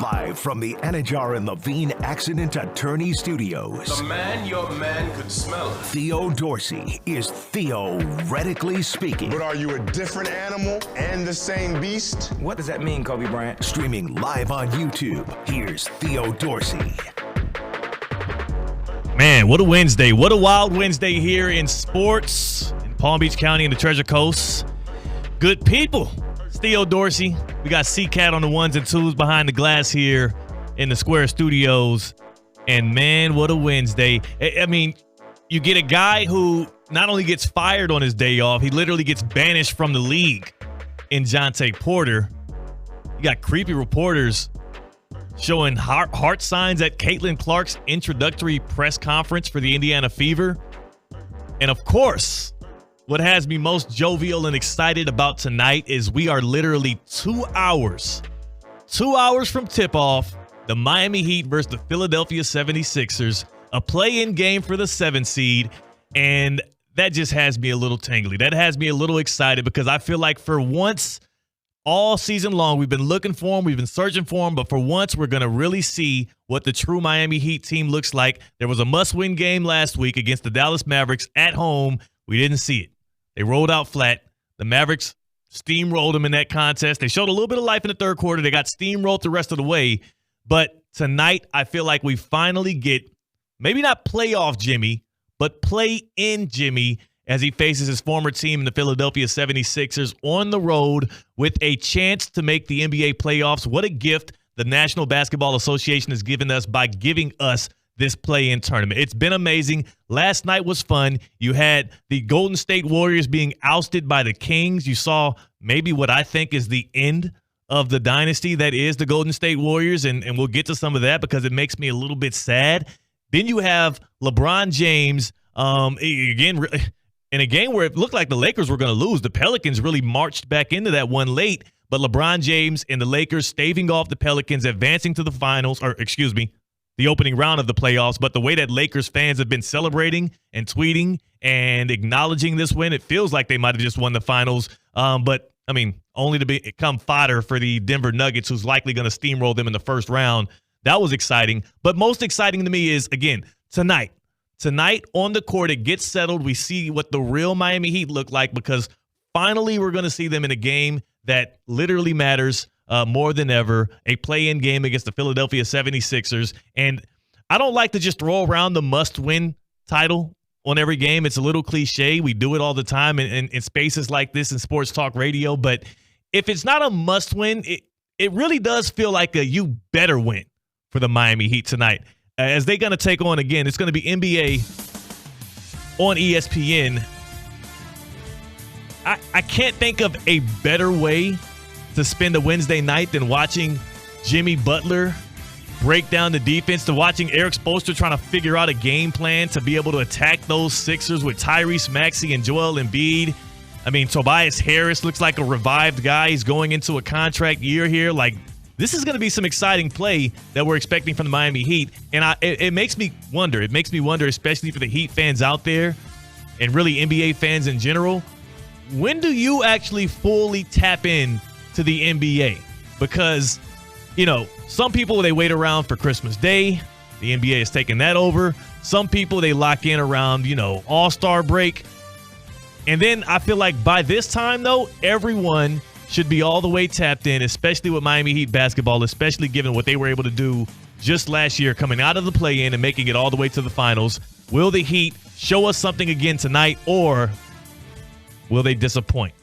Live from the Anajar and Levine Accident Attorney Studios. The man your man could smell. Theo Dorsey is theoretically speaking. But are you a different animal and the same beast? What does that mean, Kobe Bryant? Streaming live on YouTube, here's Theo Dorsey. Man, what a Wednesday. What a wild Wednesday here in sports in Palm Beach County and the Treasure Coast. Good people. It's Theo Dorsey. We got C-Cat on the ones and twos behind the glass here in the Square Studios. And man, what a Wednesday. I mean, you get a guy who not only gets fired on his day off, he literally gets banished from the league in Jontay Porter. You got creepy reporters showing heart signs at Caitlin Clark's introductory press conference for the Indiana Fever. And of course, what has me most jovial and excited about tonight is we are literally 2 hours from tip-off, the Miami Heat versus the Philadelphia 76ers, a play-in game for the 7th seed, and that just has me a little tingly. That has me a little excited because I feel like for once, all season long, we've been looking for him, we've been searching for him, but for once, we're going to really see what the true Miami Heat team looks like. There was a must-win game last week against the Dallas Mavericks at home. We didn't see it. They rolled out flat. The Mavericks steamrolled them in that contest. They showed a little bit of life in the third quarter. They got steamrolled the rest of the way. But tonight, I feel like we finally get maybe not playoff Jimmy, but play-in Jimmy as he faces his former team in the Philadelphia 76ers on the road with a chance to make the NBA playoffs. What a gift the National Basketball Association has given us by giving us this play-in tournament. It's been amazing. Last night was fun. You had the Golden State Warriors being ousted by the Kings. You saw maybe what I think is the end of the dynasty that is the Golden State Warriors, and we'll get to some of that because it makes me a little bit sad. Then you have LeBron James, again, in a game where it looked like the Lakers were going to lose. The Pelicans really marched back into that one late, but LeBron James and the Lakers staving off the Pelicans, advancing to the finals, the opening round of the playoffs. But the way that Lakers fans have been celebrating and tweeting and acknowledging this win, it feels like they might have just won the finals. But, I mean, only to become fodder for the Denver Nuggets, who's likely going to steamroll them in the first round. That was exciting. But most exciting to me is, again, tonight. Tonight on the court, it gets settled. We see what the real Miami Heat look like because finally we're going to see them in a game that literally matters more than ever, a play-in game against the Philadelphia 76ers. And I don't like to just throw around the must-win title on every game. It's a little cliche. We do it all the time in spaces like this in sports talk radio. But if it's not a must-win, it really does feel like a you better win for the Miami Heat tonight. As they're going to take on, again, it's going to be NBA on ESPN. I can't think of a better way to spend a Wednesday night than watching Jimmy Butler break down the defense, to watching Eric Spoelstra trying to figure out a game plan to be able to attack those Sixers with Tyrese Maxey and Joel Embiid. I mean, Tobias Harris looks like a revived guy. He's going into a contract year here. Like, this is going to be some exciting play that we're expecting from the Miami Heat. And it makes me wonder. It makes me wonder, especially for the Heat fans out there and really NBA fans in general, when do you actually fully tap in to the NBA? Because, you know, some people, they wait around for Christmas Day. The NBA has taken that over. Some people, they lock in around, All-Star break. And then I feel like by this time, though, everyone should be all the way tapped in, especially with Miami Heat basketball, especially given what they were able to do just last year, coming out of the play-in and making it all the way to the finals. Will the Heat show us something again tonight, or will they disappoint?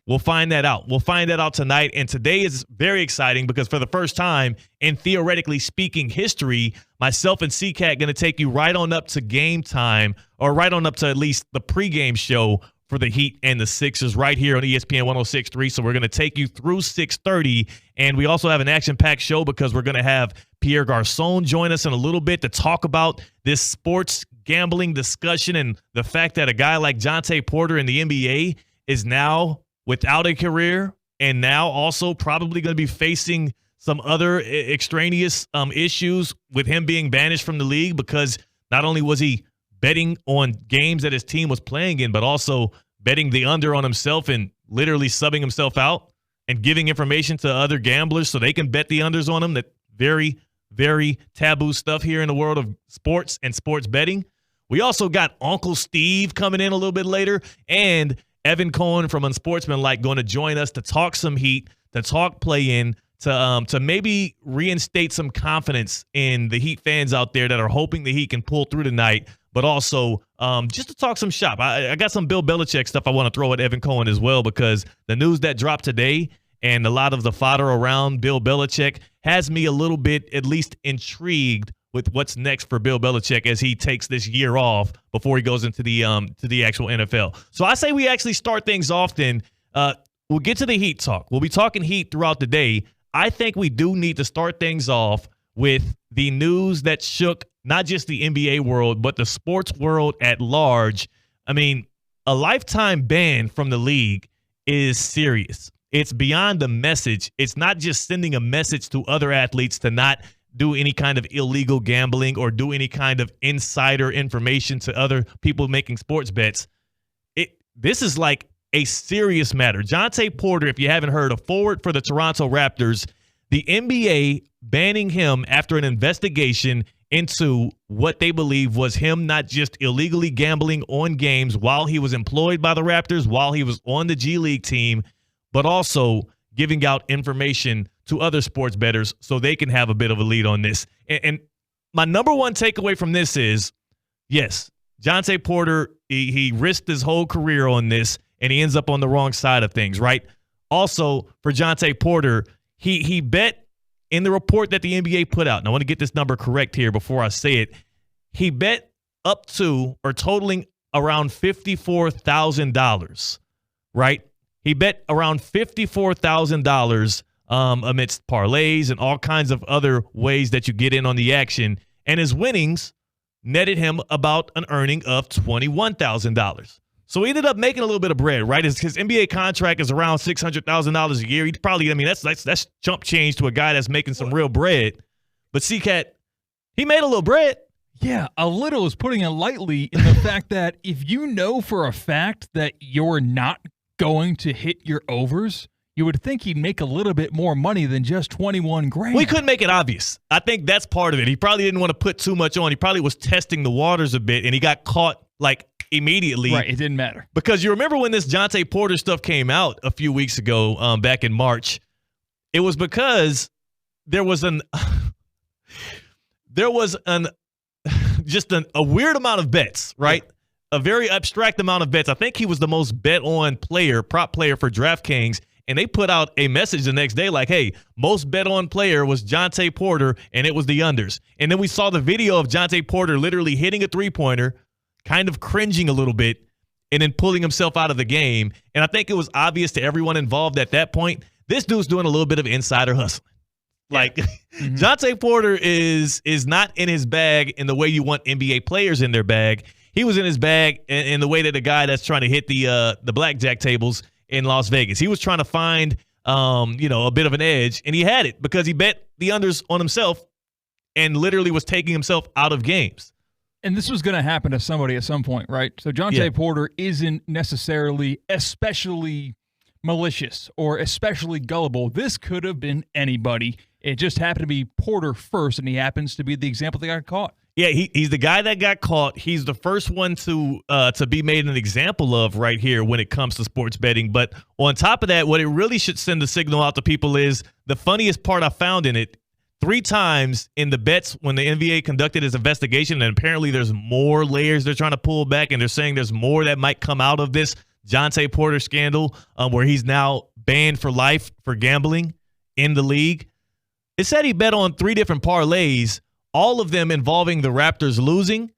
We'll find that out. We'll find that out tonight. And today is very exciting because for the first time in theoretically speaking history, myself and C-Cat going to take you right on up to game time, or right on up to at least the pregame show for the Heat and the Sixers right here on ESPN 106.3. So we're going to take you through 6:30. And we also have an action-packed show because we're going to have Pierre Garcon join us in a little bit to talk about this sports gambling discussion and the fact that a guy like Jontay Porter in the NBA is now without a career and now also probably going to be facing some other extraneous issues with him being banished from the league because not only was he betting on games that his team was playing in, but also betting the under on himself and literally subbing himself out and giving information to other gamblers so they can bet the unders on him that very, very taboo stuff here in the world of sports and sports betting. We also got Uncle Steve coming in a little bit later, and Evan Cohen from Unsportsmanlike going to join us to talk some Heat, to talk play-in, to maybe reinstate some confidence in the Heat fans out there that are hoping the Heat can pull through tonight, but also just to talk some shop. I got some Bill Belichick stuff I want to throw at Evan Cohen as well, because the news that dropped today and a lot of the fodder around Bill Belichick has me a little bit at least intrigued with what's next for Bill Belichick as he takes this year off before he goes into the actual NFL. So I say we actually start things off then. We'll get to the Heat talk. We'll be talking Heat throughout the day. I think we do need to start things off with the news that shook not just the NBA world, but the sports world at large. I mean, a lifetime ban from the league is serious. It's beyond a message. It's not just sending a message to other athletes to not do any kind of illegal gambling or do any kind of insider information to other people making sports bets. This is like a serious matter. Jontay Porter, if you haven't heard, a forward for the Toronto Raptors, the NBA banning him after an investigation into what they believe was him not just illegally gambling on games while he was employed by the Raptors, while he was on the G League team, but also giving out information to other sports bettors so they can have a bit of a lead on this. And my number one takeaway from this is, yes, Jontay Porter, he risked his whole career on this, and he ends up on the wrong side of things, right? Also, for Jontay Porter, he bet in the report that the NBA put out, and I want to get this number correct here before I say it, he bet up to or totaling around $54,000, right? He bet around $54,000 amidst parlays and all kinds of other ways that you get in on the action, and his winnings netted him about an earning of $21,000. So he ended up making a little bit of bread, right? His NBA contract is around $600,000 a year. He'd probably, I mean, that's chump change to a guy that's making some real bread. But C-Cat, he made a little bread. Yeah, a little is putting it lightly in the fact that if you know for a fact that you're not going to hit your overs, you would think he'd make a little bit more money than just $21,000. Well, he couldn't make it obvious. I think that's part of it. He probably didn't want to put too much on. He probably was testing the waters a bit, and he got caught like immediately. Right, it didn't matter. Because you remember when this Jontay Porter stuff came out a few weeks ago, back in March, it was because there was a weird amount of bets, right? Yeah. A very abstract amount of bets. I think he was the most bet on prop player for DraftKings. And they put out a message the next day like, hey, most bet on player was Jontay Porter, and it was the unders. And then we saw the video of Jontay Porter literally hitting a three-pointer, kind of cringing a little bit, and then pulling himself out of the game. And I think it was obvious to everyone involved at that point, this dude's doing a little bit of insider hustling. Like, Jontay Porter is not in his bag in the way you want NBA players in their bag. He was in his bag in the way that the guy that's trying to hit the blackjack tables in Las Vegas. He was trying to find, a bit of an edge, and he had it because he bet the unders on himself and literally was taking himself out of games. And this was going to happen to somebody at some point, right? So Jontay Porter isn't necessarily especially malicious or especially gullible. This could have been anybody. It just happened to be Porter first, and he happens to be the example that got caught. Yeah, he's the guy that got caught. He's the first one to be made an example of right here when it comes to sports betting. But on top of that, what it really should send a signal out to people is the funniest part I found in it. 3 times in the bets when the NBA conducted its investigation, and apparently there's more layers they're trying to pull back, and they're saying there's more that might come out of this Jontay Porter scandal where he's now banned for life for gambling in the league. It said he bet on 3 different parlays, all of them involving the Raptors losing,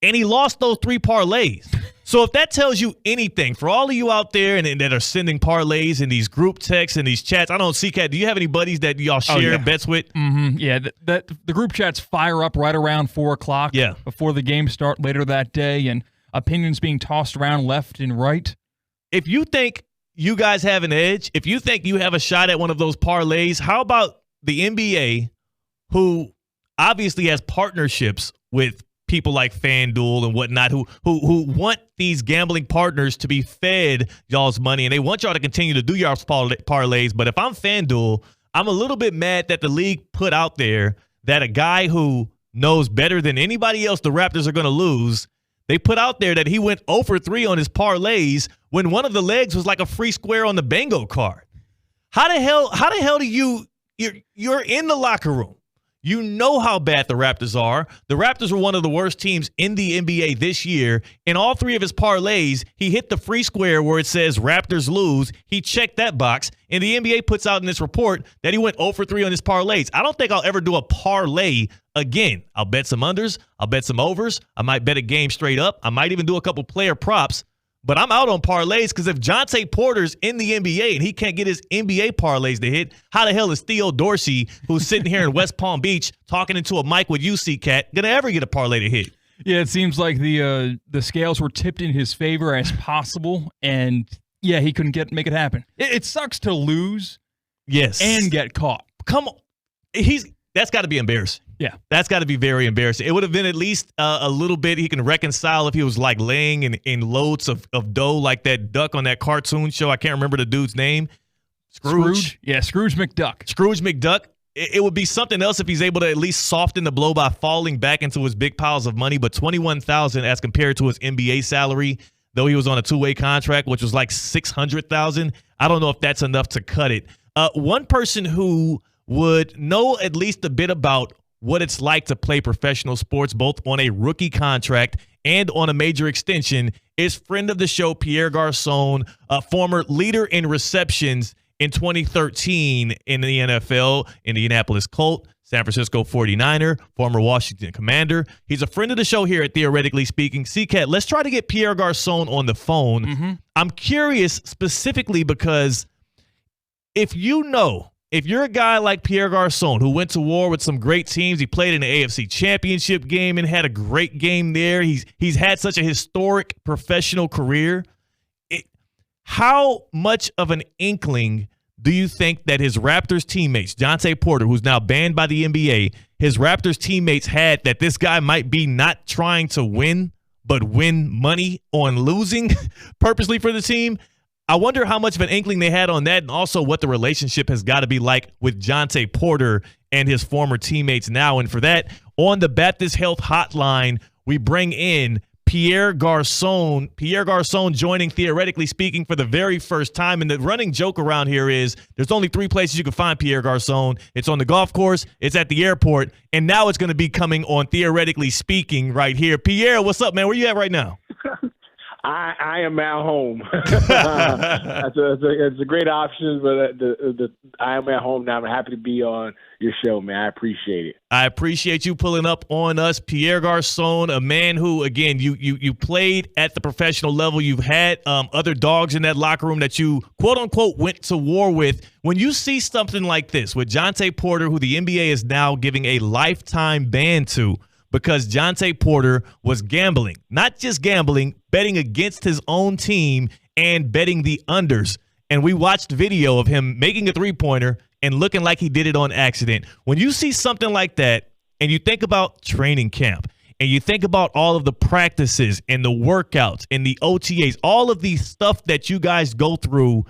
and he lost those 3 parlays. So if that tells you anything, for all of you out there and that are sending parlays in these group texts and these chats, I don't know, C-Cat, do you have any buddies that y'all share bets with? Mm-hmm. Yeah, the group chats fire up right around 4 o'clock before the game start later that day, and opinions being tossed around left and right. If you think you guys have an edge, if you think you have a shot at one of those parlays, how about the NBA, who obviously has partnerships with people like FanDuel and whatnot, who want these gambling partners to be fed y'all's money, and they want y'all to continue to do y'all's parlays. But if I'm FanDuel, I'm a little bit mad that the league put out there that a guy who knows better than anybody else the Raptors are going to lose, they put out there that he went 0 for 3 on his parlays when one of the legs was like a free square on the bingo card. How the hell do you're in the locker room? You know how bad the Raptors are. The Raptors were one of the worst teams in the NBA this year. In all 3 of his parlays, he hit the free square where it says Raptors lose. He checked that box, and the NBA puts out in this report that he went 0 for 3 on his parlays. I don't think I'll ever do a parlay again. I'll bet some unders. I'll bet some overs. I might bet a game straight up. I might even do a couple player props. But I'm out on parlays because if Jontay Porter's in the NBA and he can't get his NBA parlays to hit, how the hell is Theo Dorsey, who's sitting here in West Palm Beach talking into a mic with you, C-Cat, going to ever get a parlay to hit? Yeah, it seems like the scales were tipped in his favor as possible, and yeah, he couldn't make it happen. It sucks to lose, yes, and get caught. Come on, that's got to be embarrassing. Yeah, that's got to be very embarrassing. It would have been at least a little bit he can reconcile if he was like laying in loads of dough like that duck on that cartoon show. I can't remember the dude's name. Scrooge? Yeah, Scrooge McDuck. Scrooge McDuck. It would be something else if he's able to at least soften the blow by falling back into his big piles of money. But $21,000 as compared to his NBA salary, though he was on a 2-way contract, which was like $600,000. I don't know if that's enough to cut it. One person who would know at least a bit about what it's like to play professional sports, both on a rookie contract and on a major extension, is friend of the show, Pierre Garcon, a former leader in receptions in 2013 in the NFL, Indianapolis Colt, San Francisco 49er, former Washington Commander. He's a friend of the show here at Theoretically Speaking. C-Cat, let's try to get Pierre Garcon on the phone. Mm-hmm. I'm curious specifically because if you're a guy like Pierre Garcon who went to war with some great teams, he played in the AFC Championship game and had a great game there. He's had such a historic professional career. How much of an inkling do you think that his Raptors teammates, Jontay Porter, who's now banned by the NBA, his Raptors teammates had that this guy might be not trying to win, but win money on losing purposely for the team? I wonder how much of an inkling they had on that, and also what the relationship has got to be like with Jontay Porter and his former teammates now. And for that, on the Baptist Health Hotline, we bring in Pierre Garcon. Pierre Garcon joining Theoretically Speaking for the very first time. And the running joke around here is there's only 3 places you can find Pierre Garcon. It's on the golf course, it's at the airport, and now it's going to be coming on Theoretically Speaking right here. Pierre, what's up, man? Where you at right now? I am at home. It's a great option, but I am at home now. I'm happy to be on your show, man. I appreciate it. I appreciate you pulling up on us. Pierre Garcon, a man who, again, you played at the professional level. You've had other dogs in that locker room that you, quote-unquote, went to war with. When you see something like this with Jontay Porter, who the NBA is now giving a lifetime ban to, because Jontay Porter was gambling, not just gambling, betting against his own team and betting the unders. And we watched video of him making a three-pointer and looking like he did it on accident. When you see something like that and you think about training camp and you think about all of the practices and the workouts and the OTAs, all of the stuff that you guys go through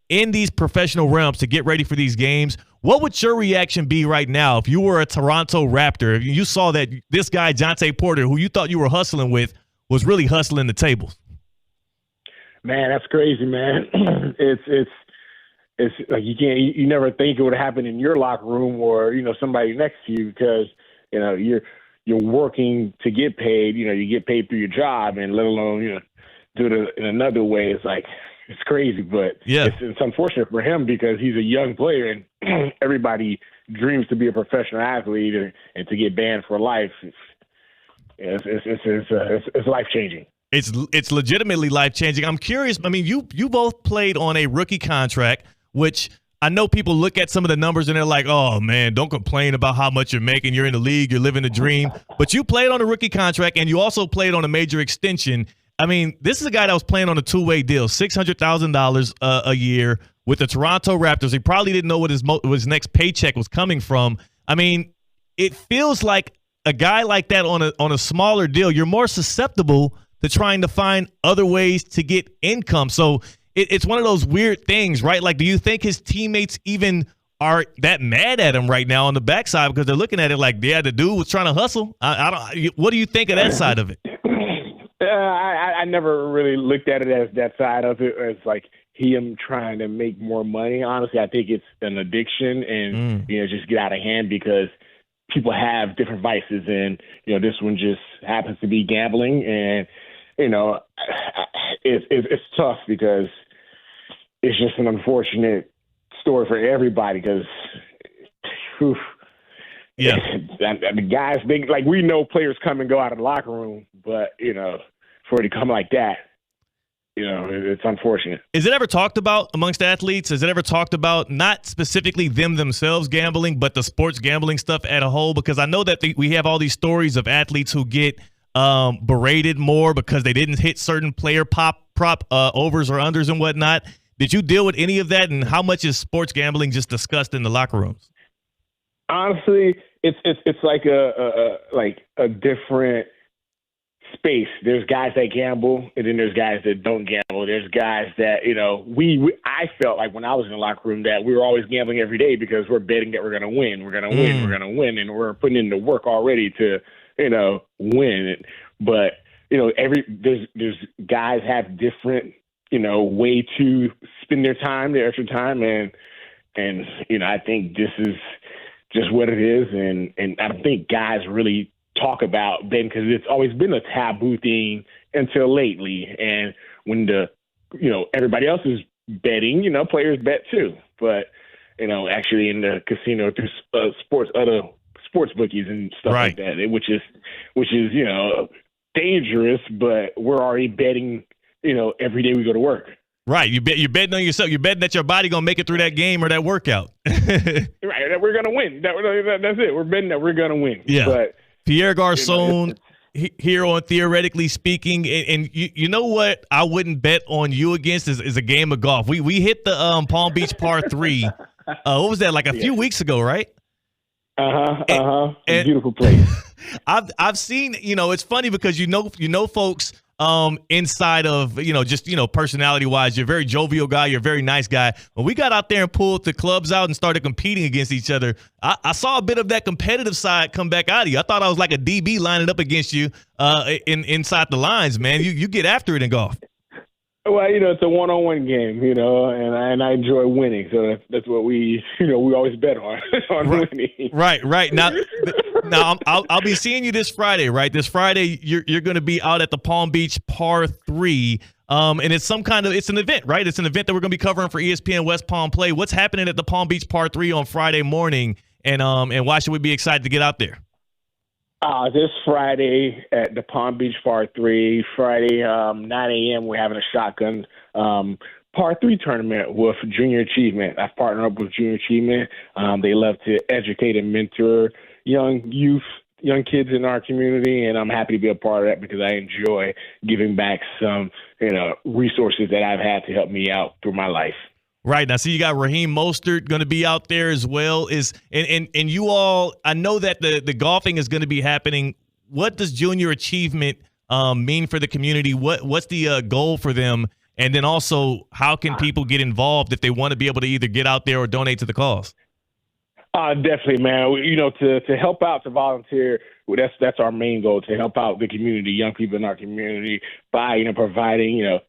in these professional realms to get ready for these games, what would your reaction be right now if you were a Toronto Raptor, if you saw that this guy, Jontay Porter, who you thought you were hustling with, was really hustling the tables? Man, that's crazy, man. It's like you never think it would happen in your locker room or, somebody next to you because, you're working to get paid, you get paid through your job and let alone, do it in another way. It's like, it's crazy, but yeah, it's unfortunate for him because he's a young player and everybody dreams to be a professional athlete and to get banned for life. It's life-changing. It's legitimately life-changing. I'm curious. I mean, you both played on a rookie contract, which I know people look at some of the numbers and they're like, oh, man, don't complain about how much you're making. You're in the league. You're living the dream. But you played on a rookie contract and you also played on a major extension. I mean, this is a guy that was playing on a 2-way deal, $600,000 a year with the Toronto Raptors. He probably didn't know what his next paycheck was coming from. I mean, it feels like a guy like that on a smaller deal, you're more susceptible to trying to find other ways to get income. So it's one of those weird things, right? Like, do you think his teammates even are that mad at him right now on the backside because they're looking at it like, yeah, the dude was trying to hustle. I don't. What do you think of that side of it? I never really looked at it as that side of it as like him trying to make more money. Honestly, I think it's an addiction and just get out of hand because people have different vices, and this one just happens to be gambling, and it's tough because it's just an unfortunate story for everybody because the guys, we know players come and go out of the locker room, but for it to come like that, it's unfortunate. Is it ever talked about amongst athletes? Is it ever talked about not specifically them themselves gambling, but the sports gambling stuff as a whole? Because I know that we have all these stories of athletes who get berated more because they didn't hit certain player prop overs or unders and whatnot. Did you deal with any of that, and how much is sports gambling just discussed in the locker rooms? Honestly, it's like a different space. There's guys that gamble, and then there's guys that don't gamble. There's guys that I felt like when I was in the locker room that we were always gambling every day because we're betting that we're going to win. We're going to win. We're going to win, and we're putting in the work already to win. But there's guys have different way to spend their extra time, and I think this is just what it is, and I don't think guys really talk about betting because it's always been a taboo thing until lately. And when everybody else is betting, players bet too. But actually in the casino through other sports bookies and stuff like that, which is dangerous. But we're already betting, every day we go to work. Right, you're betting on yourself. You're betting that your body gonna make it through that game or that workout. Right, that we're gonna win. That's it. We're betting that we're gonna win. Yeah. But Pierre Garcon here on Theoretically Speaking, and you know what I wouldn't bet on you against is a game of golf. We hit the Palm Beach par 3. What was that, like a few weeks ago, right? Beautiful place. I've seen, it's funny because folks inside of, personality wise, you're a very jovial guy. You're a very nice guy. When we got out there and pulled the clubs out and started competing against each other, I saw a bit of that competitive side come back out of you. I thought I was like a DB lining up against you inside the lines, man. You get after it in golf. Well, it's a one-on-one game, and I enjoy winning. So that's what we always bet on winning. Right. Now I'll be seeing you this Friday, right? This Friday, you're going to be out at the Palm Beach par 3, and it's an event, right? It's an event that we're going to be covering for ESPN West Palm Play. What's happening at the Palm Beach par 3 on Friday morning, and why should we be excited to get out there? This Friday at the Palm Beach par 3, Friday 9 a.m. we're having a shotgun par 3 tournament with Junior Achievement. I've partnered up with Junior Achievement. They love to educate and mentor young kids in our community, and I'm happy to be a part of that because I enjoy giving back some resources that I've had to help me out through my life. Right. Now, see, you got Raheem Mostert going to be out there as well. And you all, I know that the golfing is going to be happening. What does Junior Achievement mean for the community? What's the goal for them? And then also, how can people get involved if they want to be able to either get out there or donate to the cause? Definitely, man. To help out, to volunteer, that's our main goal, to help out the community, young people in our community by, providing,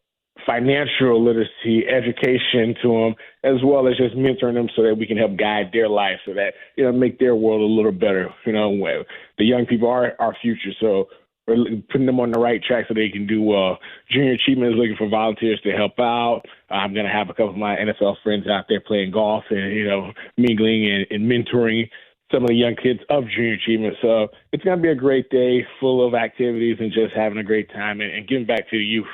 financial literacy, education to them, as well as just mentoring them so that we can help guide their life so that, make their world a little better. The young people are our future. So we're putting them on the right track so they can do well. Junior Achievement is looking for volunteers to help out. I'm going to have a couple of my NFL friends out there playing golf and, mingling and mentoring some of the young kids of Junior Achievement. So it's going to be a great day full of activities and just having a great time and giving back to the youth.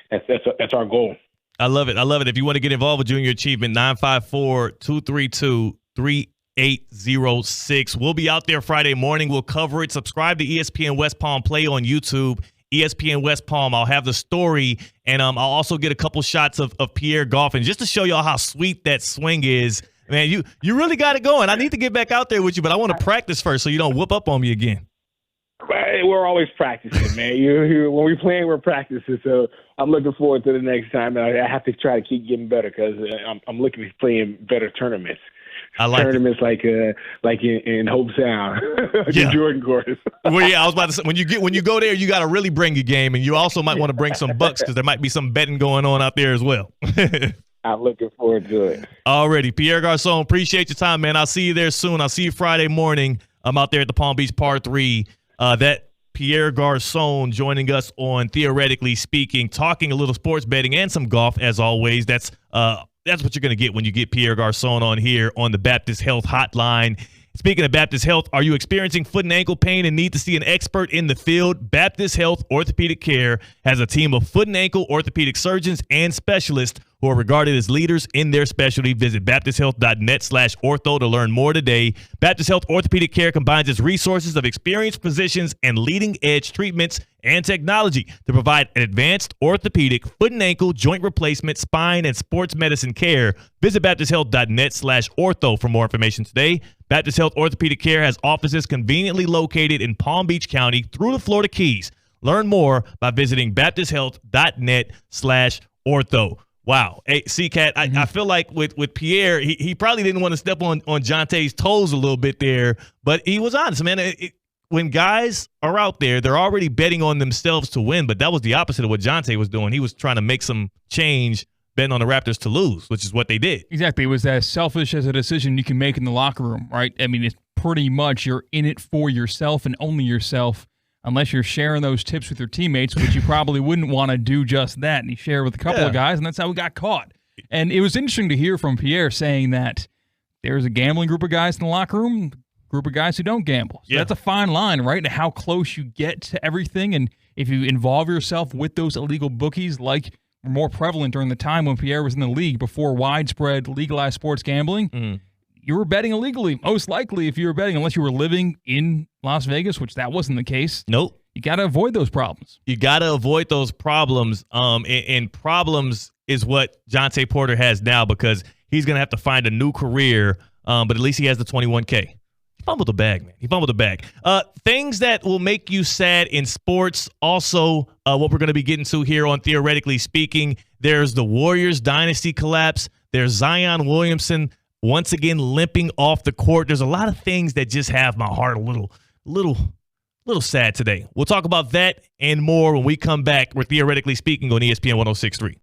That's our goal. I love it. If you want to get involved with Junior Achievement, 954-232-3806. We'll be out there Friday morning. We'll cover it. Subscribe to ESPN West Palm Play on YouTube. ESPN West Palm. I'll have the story, and I'll also get a couple shots of Pierre golfing just to show y'all how sweet that swing is. Man, you really got it going. I need to get back out there with you, but I want to practice first so you don't whoop up on me again. We're always practicing, man. When we're playing, we're practicing. So I'm looking forward to the next time. And I have to try to keep getting better because I'm looking to play in better tournaments. I like tournaments like in Hope Sound, Yeah. the Jordan course. Well, yeah, I was about to say when you go there, you got to really bring your game, and you also might want to bring some bucks because there might be some betting going on out there as well. I'm looking forward to it. Alrighty, Pierre Garcon, appreciate your time, man. I'll see you there soon. I'll see you Friday morning. I'm out there at the Palm Beach Par 3. That Pierre Garcon joining us on Theoretically Speaking, talking a little sports betting and some golf as always. That's what you're going to get when you get Pierre Garcon on here on the Baptist Health Hotline. Speaking of Baptist Health, are you experiencing foot and ankle pain and need to see an expert in the field? Baptist Health Orthopedic Care has a team of foot and ankle orthopedic surgeons and specialists who are regarded as leaders in their specialty. Visit baptisthealth.net/ortho to learn more today. Baptist Health Orthopedic Care combines its resources of experienced physicians and leading-edge treatments and technology to provide an advanced orthopedic, foot and ankle, joint replacement, spine, and sports medicine care. Visit baptisthealth.net/ortho for more information today. Baptist Health Orthopedic Care has offices conveniently located in Palm Beach County through the Florida Keys. Learn more by visiting baptisthealth.net/ortho. Wow. Hey, C-Cat, I feel like with Pierre, he probably didn't want to step on Jontay's toes a little bit there, but he was honest, man. When guys are out there, they're already betting on themselves to win, but that was the opposite of what Jontay was doing. He was trying to make some change, betting on the Raptors to lose, which is what they did. Exactly. It was as selfish as a decision you can make in the locker room, right? I mean, it's pretty much you're in it for yourself and only yourself, unless you're sharing those tips with your teammates, which you probably wouldn't want to do just that. And he shared with a couple of guys, and that's how we got caught. And it was interesting to hear from Pierre saying that there's a gambling group of guys in the locker room, group of guys who don't gamble. So that's a fine line, right? And how close you get to everything. And if you involve yourself with those illegal bookies, like were more prevalent during the time when Pierre was in the league before widespread legalized sports gambling, you were betting illegally. Most likely, if you were betting, unless you were living in Las Vegas, which that wasn't the case. Nope. You got to avoid those problems. You got to avoid those problems. And problems is what Jontay Porter has now because he's going to have to find a new career, but at least he has the $21K. He fumbled the bag, man. He fumbled the bag. Things that will make you sad in sports. Also, what we're going to be getting to here on Theoretically Speaking, there's the Warriors dynasty collapse. There's Zion Williamson once again limping off the court. There's a lot of things that just have my heart a little sad today. We'll talk about that and more when we come back. We're Theoretically Speaking on ESPN 106.3.